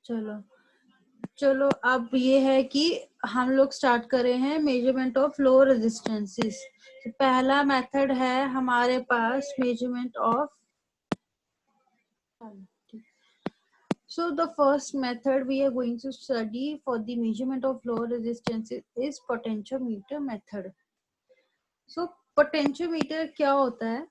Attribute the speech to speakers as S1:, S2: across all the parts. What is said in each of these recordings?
S1: चलो चलो अब ये है कि हम लोग स्टार्ट कर रहे हैं मेजरमेंट ऑफ लो रेजिस्टेंसेस। तो पहला मेथड है हमारे पास measurement of. So the first method we are going to study for the measurement of low resistance is potentiometer method. So potentiometer क्या होता है?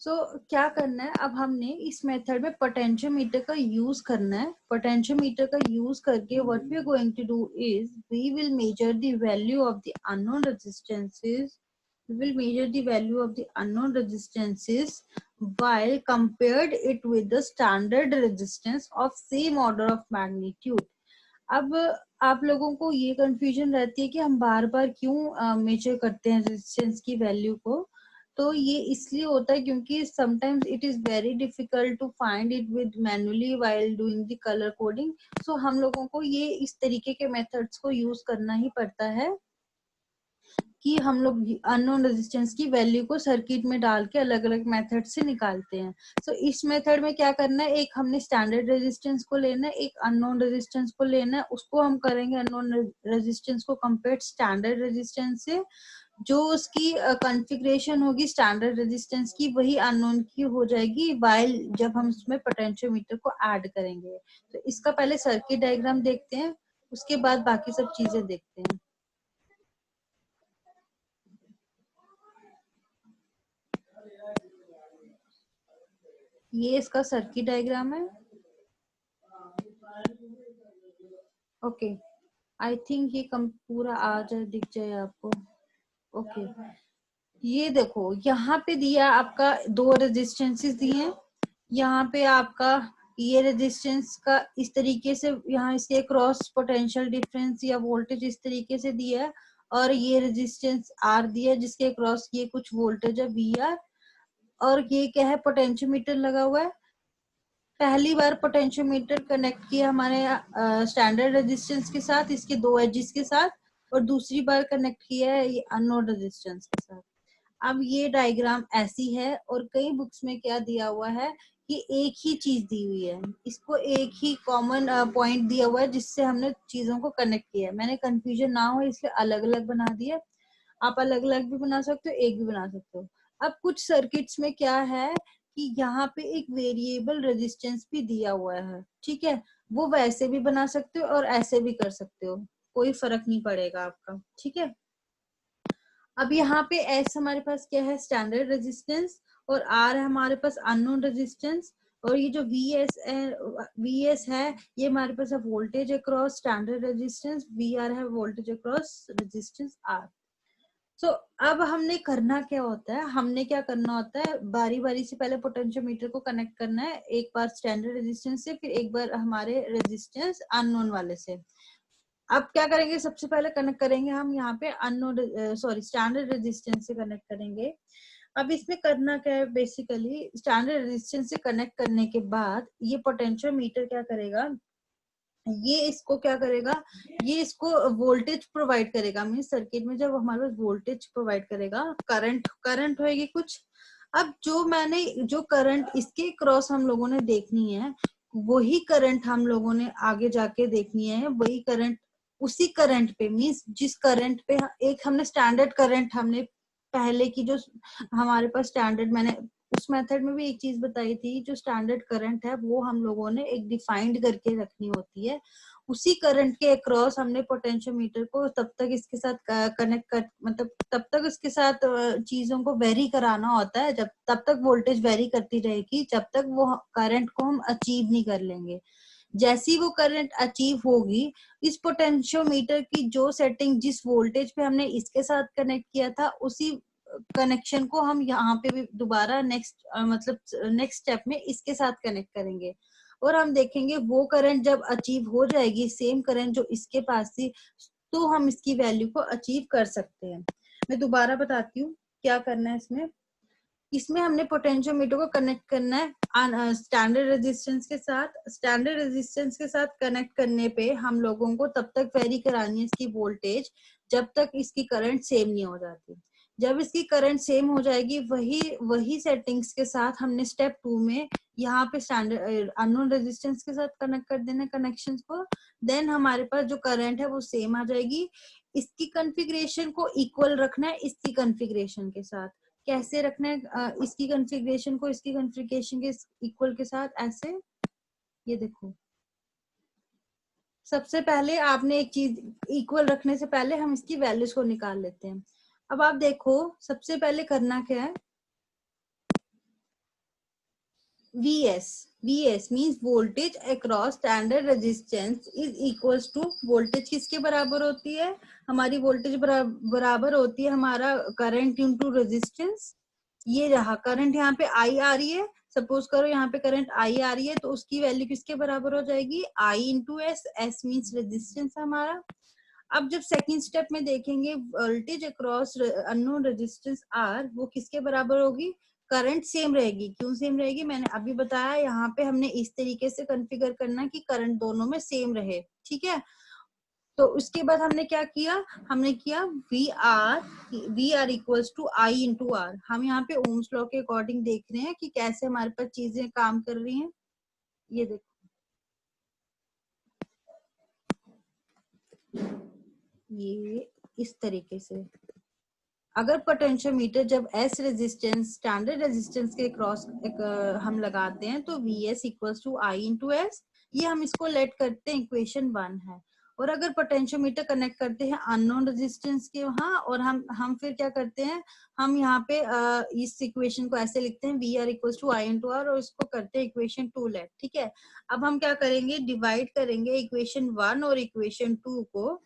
S1: क्या करना है, अब हमने इस मेथड में पोटेंशियोमीटर का यूज करना है। पोटेंशियोमीटर का यूज करके what we are going to do is we will measure the value of the unknown resistances. We will measure the value of the unknown resistances while compared it with the standard resistance of same order of magnitude. अब आप लोगों को ये confusion रहती है कि हम बार बार क्यों मेजर करते हैं रेजिस्टेंस की वैल्यू को। तो ये इसलिए होता है क्योंकि sometimes it is very difficult to find it with manually while doing the colour coding. सो हम लोगों को ये इस तरीके के मेथड्स को यूज करना ही पड़ता है कि हम लोग अननोन रेजिस्टेंस की वैल्यू को सर्किट में डाल के अलग अलग मेथड से निकालते हैं। सो इस मेथड में क्या करना है, एक हमने स्टैंडर्ड रेजिस्टेंस को लेना है, एक अननोन रेजिस्टेंस को लेना है, उसको हम करेंगे अननोन रेजिस्टेंस को कंपेयर स्टैंडर्ड रेजिस्टेंस से। जो उसकी कॉन्फ़िगरेशन होगी स्टैंडर्ड रेजिस्टेंस की वही अननोन की हो जाएगी वाइल जब हम उसमें पोटेंशियोमीटर को ऐड करेंगे। तो इसका पहले सर्किट डायग्राम देखते हैं, उसके बाद बाकी सब चीजें देखते हैं। ये इसका सर्किट डायग्राम है। ओके, आई थिंक ये कम पूरा आ जाए, दिख जाए आपको। ओके, ये देखो यहाँ पे दिया आपका दो रेजिस्टेंसेस दिए हैं। यहाँ पे आपका ये रेजिस्टेंस का इस तरीके से यहाँ इसके क्रॉस पोटेंशियल डिफरेंस या वोल्टेज इस तरीके से दिया है, और ये रेजिस्टेंस आर दिया है जिसके क्रॉस ये कुछ वोल्टेज है वी आर, और ये क्या है पोटेंशियोमीटर लगा हुआ है। पहली बार पोटेंशियोमीटर कनेक्ट किया हमारे स्टैंडर्ड रेजिस्टेंस के साथ इसके दो एजेस के साथ, और दूसरी बार कनेक्ट किया है ये अननोन रेजिस्टेंस के साथ। अब ये डायग्राम ऐसी है, और कई बुक्स में क्या दिया हुआ है कि एक ही चीज दी हुई है, इसको एक ही कॉमन पॉइंट दिया हुआ है जिससे हमने चीजों को कनेक्ट किया है। मैंने कंफ्यूजन ना हो इसलिए अलग अलग बना दिया। आप अलग अलग भी बना सकते हो, एक भी बना सकते हो। अब कुछ सर्किट्स में क्या है कि यहाँ पे एक वेरिएबल रेजिस्टेंस भी दिया हुआ है, ठीक है। वो वैसे भी बना सकते हो और ऐसे भी कर सकते हो, कोई फर्क नहीं पड़ेगा आपका, ठीक है। अब यहाँ पे एस हमारे पास क्या है स्टैंडर्ड रेजिस्टेंस, और आर है हमारे पास अननोन रेजिस्टेंस, और ये जो वी एस है ये हमारे पास है voltage across standard resistance, V R है voltage across resistance R. So अब हमने करना क्या होता है, हमने क्या करना होता है बारी बारी से पहले पोटेंशियोमीटर को कनेक्ट करना है, एक बार स्टैंडर्ड रेजिस्टेंस से, फिर एक बार हमारे रेजिस्टेंस अननोन वाले से। अब क्या करेंगे, सबसे पहले कनेक्ट करेंगे हम यहाँ पे अननोन स्टैंडर्ड रेजिस्टेंस से कनेक्ट करेंगे। अब इसमें करना क्या है, बेसिकली स्टैंडर्ड रेजिस्टेंस से कनेक्ट करने के बाद ये पोटेंशियोमीटर क्या करेगा, ये इसको क्या करेगा, ये इसको वोल्टेज प्रोवाइड करेगा। मीन सर्किट में जब हमारे पास वोल्टेज प्रोवाइड करेगा, करंट होएगी कुछ। अब जो करंट इसके क्रॉस हम लोगों ने देखनी है, वही करंट हम लोगों ने आगे जाके देखनी है, वही करंट उसी करंट पे, मीन्स जिस करंट पे एक हमने स्टैंडर्ड करंट हमने पहले की जो हमारे पास स्टैंडर्ड, मैंने उस मेथड में भी एक चीज बताई थी, जो स्टैंडर्ड करंट है वो हम लोगों ने एक डिफाइंड करके रखनी होती है। उसी करंट के अक्रॉस हमने पोटेंशियोमीटर को तब तक इसके साथ कनेक्ट कर, मतलब तब तक इसके साथ चीजों को वेरी कराना होता है, जब तब तक वोल्टेज वेरी करती रहेगी जब तक वो करंट को हम अचीव नहीं कर लेंगे। जैसी वो करंट अचीव होगी, इस पोटेंशियोमीटर की जो सेटिंग जिस वोल्टेज पे हमने इसके साथ कनेक्ट किया था, उसी कनेक्शन को हम यहाँ पे भी दोबारा नेक्स्ट स्टेप में इसके साथ कनेक्ट करेंगे, और हम देखेंगे वो करंट जब अचीव हो जाएगी सेम करंट जो इसके पास थी, तो हम इसकी वैल्यू को अचीव कर सकते हैं। मैं दोबारा बताती हूँ क्या करना है इसमें। इसमें हमने पोटेंशियोमीटर को कनेक्ट करना है स्टैंडर्ड रेजिस्टेंस के साथ। स्टैंडर्ड रेजिस्टेंस के साथ कनेक्ट करने पे हम लोगों को तब तक वेरी करानी है इसकी वोल्टेज जब तक इसकी करंट सेम नहीं हो जाती। जब इसकी करंट सेम हो जाएगी, वही सेटिंग्स के साथ हमने स्टेप 2 में यहाँ पे स्टैंडर्ड अननोन रेजिस्टेंस के साथ कनेक्ट कर देना कनेक्शंस को। देन हमारे पास जो करंट है वो सेम आ जाएगी। इसकी कॉन्फ़िगरेशन को इक्वल रखना है इसकी कॉन्फ़िगरेशन के साथ। कैसे रखना है इसकी कॉन्फ़िगरेशन को इसकी कॉन्फ़िगरेशन के इक्वल के साथ? ऐसे, ये देखो, सबसे पहले आपने एक चीज इक्वल रखने से पहले हम इसकी वैल्यूज को निकाल लेते हैं। अब आप देखो सबसे पहले करना क्या है, VS means voltage across standard resistance is equals to, voltage किसके बराबर होती है? हमारी वोल्टेज बराबर होती है हमारा करंट इंटू रेजिस्टेंस। ये रहा करंट, यहाँ पे आई आ रही है, सपोज करो यहाँ पे करंट आई आ रही है, तो उसकी वैल्यू किसके बराबर हो जाएगी? I into S, S means resistance हमारा। अब जब सेकंड स्टेप में देखेंगे voltage across unknown resistance R, वो किसके बराबर होगी? करंट सेम रहेगी। क्यों सेम रहेगी? मैंने अभी बताया, यहाँ पे हमने इस तरीके से कॉन्फ़िगर करना कि करंट दोनों में सेम रहे, ठीक है। तो उसके बाद हमने क्या किया, हमने किया V R equals to I into R. हम यहाँ पे ओम्स लॉ के अकॉर्डिंग देख रहे हैं कि कैसे हमारे पास चीजें काम कर रही हैं। ये देखो, ये इस तरीके से अगर पोटेंशियोमीटर जब एस रेजिस्टेंस स्टैंडर्ड रेजिस्टेंस के क्रॉस हम लगाते हैं तो V S equals to I into S, ये हम इसको लेट करते हैं इक्वेशन 1 है। और अगर पोटेंशियोमीटर कनेक्ट करते हैं अननोन रेजिस्टेंस के वहां, और हम फिर क्या करते हैं, हम यहाँ पे इस इक्वेशन को ऐसे लिखते हैं V R equals to I into R, और इसको करते हैं इक्वेशन 2 लेट, ठीक है। अब हम क्या करेंगे, डिवाइड करेंगे इक्वेशन 1 और इक्वेशन 2 को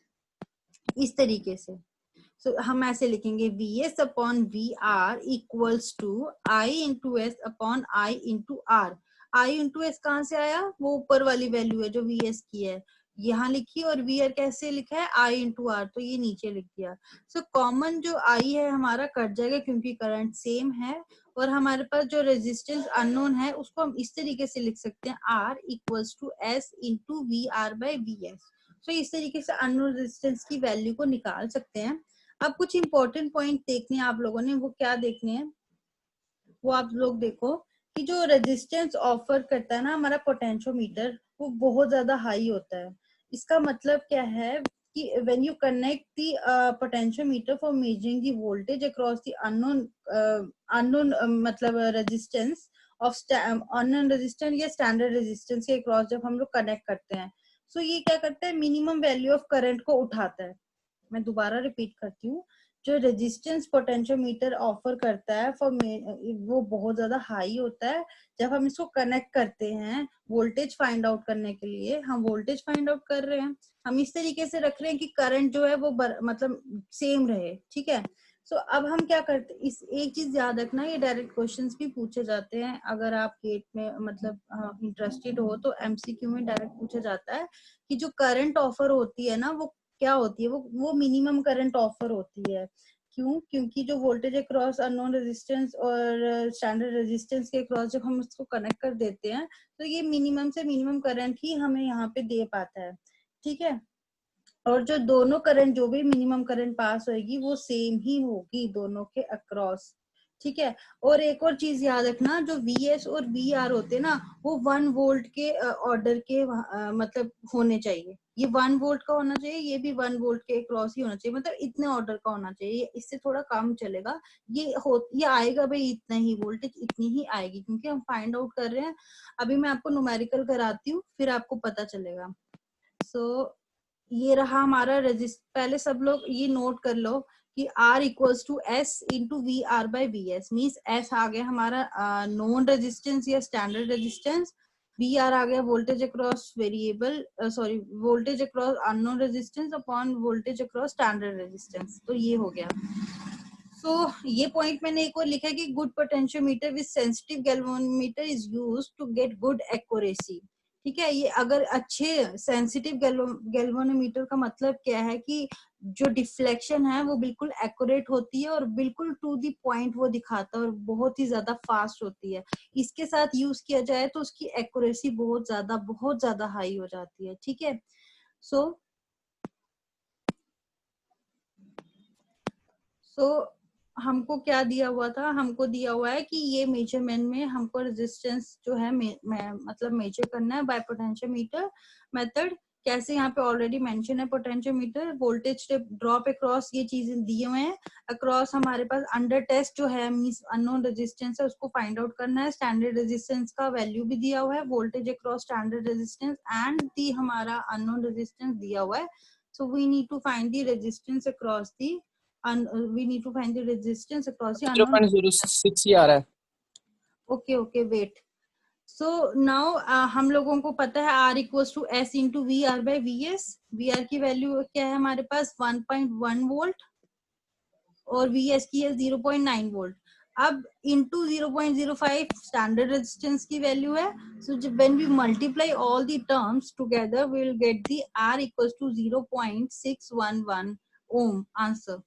S1: इस तरीके से। हम ऐसे लिखेंगे V S upon V R equals to I into S upon I into R. I into S कहाँ से आया? वो ऊपर वाली वैल्यू है जो वी एस की है, यहाँ लिखी, और वी आर कैसे लिखा है? आई इंटू आर, तो ये नीचे लिख दिया। कॉमन जो आई है हमारा कट जाएगा क्योंकि करंट सेम है, और हमारे पास जो रेजिस्टेंस अननोन है उसको हम इस तरीके से लिख सकते हैं R equals to S into V R by V S. इस तरीके से अननोन रेजिस्टेंस की वैल्यू को निकाल सकते हैं। अब कुछ इंपॉर्टेंट पॉइंट देखने हैं आप लोगों ने, वो क्या देखने हैं, वो आप लोग देखो कि जो रेजिस्टेंस ऑफर करता है ना हमारा पोटेंशियोमीटर, वो बहुत ज्यादा हाई होता है। इसका मतलब क्या है कि when you connect the potentiometer for measuring the voltage across the unknown मतलब रेजिस्टेंस ऑफ अननोन रेजिस्टेंस या स्टैंडर्ड रेजिस्टेंस के अक्रॉस जब हम लोग कनेक्ट करते हैं, ये क्या करता है, मिनिमम वैल्यू ऑफ करंट को उठाता है। मैं दोबारा रिपीट करती हूँ, जो रेजिस्टेंस पोटेंशियोमीटर ऑफर करता है फॉर वो बहुत ज्यादा हाई होता है। जब हम इसको कनेक्ट करते हैं वोल्टेज फाइंड आउट करने के लिए, हम वोल्टेज फाइंड आउट कर रहे हैं, हम इस तरीके से रख रहे हैं कि करंट जो है वो मतलब सेम रहे, ठीक है। अब हम क्या करते हैं, इस एक चीज याद रखना, ये डायरेक्ट क्वेश्चंस भी पूछे जाते हैं, अगर आप गेट में मतलब इंटरेस्टेड हो तो एमसीक्यू में डायरेक्ट पूछा जाता है कि जो करंट ऑफर होती है ना वो क्या होती है, वो मिनिमम करंट ऑफर होती है। क्यों? क्योंकि जो वोल्टेज अक्रॉस अननोन रेजिस्टेंस और स्टैंडर्ड रेजिस्टेंस के अक्रॉस जब हम उसको कनेक्ट कर देते हैं तो ये मिनिमम से मिनिमम करंट ही हमें यहाँ पे दे पाता है, ठीक है। और जो दोनों करंट, जो भी मिनिमम करंट पास होगी वो सेम ही होगी दोनों के अक्रॉस, ठीक है। और एक और चीज याद रखना, जो वीएस और वीआर होते हैं ना, वो 1 वोल्ट के ऑर्डर के मतलब होने चाहिए। ये 1 वोल्ट का होना चाहिए, ये भी 1 वोल्ट के क्रॉस ही होना चाहिए, मतलब इतने ऑर्डर का होना चाहिए, इससे थोड़ा कम चलेगा। ये आएगा भाई, इतना ही वोल्टेज इतनी ही आएगी, क्योंकि हम फाइंड आउट कर रहे हैं। अभी मैं आपको न्यूमेरिकल कराती हूँ, फिर आपको पता चलेगा। ये रहा हमारा पहले सब लोग ये नोट कर लो कि R equals to S into V R by V S, means S आ गया हमारा नॉन रेजिस्टेंस या स्टैंडर्ड रेजिस्टेंस, वी आर आ गया voltage across variable sorry voltage across unknown resistance upon voltage across standard resistance, तो ये हो गया। ये पॉइंट मैंने एक और लिखा है कि good potentiometer with sensitive galvanometer is used to get good accuracy, ठीक है। ये अगर अच्छे सेंसिटिव गैल्वेनोमीटर का मतलब क्या है कि जो डिफ्लेक्शन है वो बिल्कुल एक्यूरेट होती है और बिल्कुल टू द पॉइंट वो दिखाता है और बहुत ही ज्यादा फास्ट होती है। इसके साथ यूज किया जाए तो उसकी एक्यूरेसी बहुत ज्यादा हाई हो जाती है, ठीक है। सो सो हमको क्या दिया हुआ था, हमको दिया हुआ है कि ये मेजरमेंट में हमको रेजिस्टेंस जो है मतलब मेजर करना है बाय पोटेंशियोमीटर मेथड। कैसे, यहाँ पे ऑलरेडी मेंशन है पोटेंशियोमीटर, वोल्टेज ड्रॉप अक्रॉस, ये चीजें दिए हुए हैं। अक्रॉस हमारे पास अंडर टेस्ट जो है मींस अननोन रेजिस्टेंस है, उसको फाइंड आउट करना है। स्टैंडर्ड रेजिस्टेंस का वैल्यू भी दिया हुआ है, voltage across standard resistance and the हमारा अननोन रेजिस्टेंस दिया हुआ है। So we need to find the resistance across the we need to find the resistance across the unknown.
S2: 0.06 ही आ रहा है।
S1: okay wait, so now हम लोगों को पता है R equals to S into VR by VS। VR की value क्या है हमारे पास 1.1 वोल्ट और VS की है 0.9 वोल्ट। अब into 0.05 स्टैंडर्ड रेजिस्टेंस की वैल्यू है। so when we multiply all the terms together we will get the R equals to 0.611 ohm answer.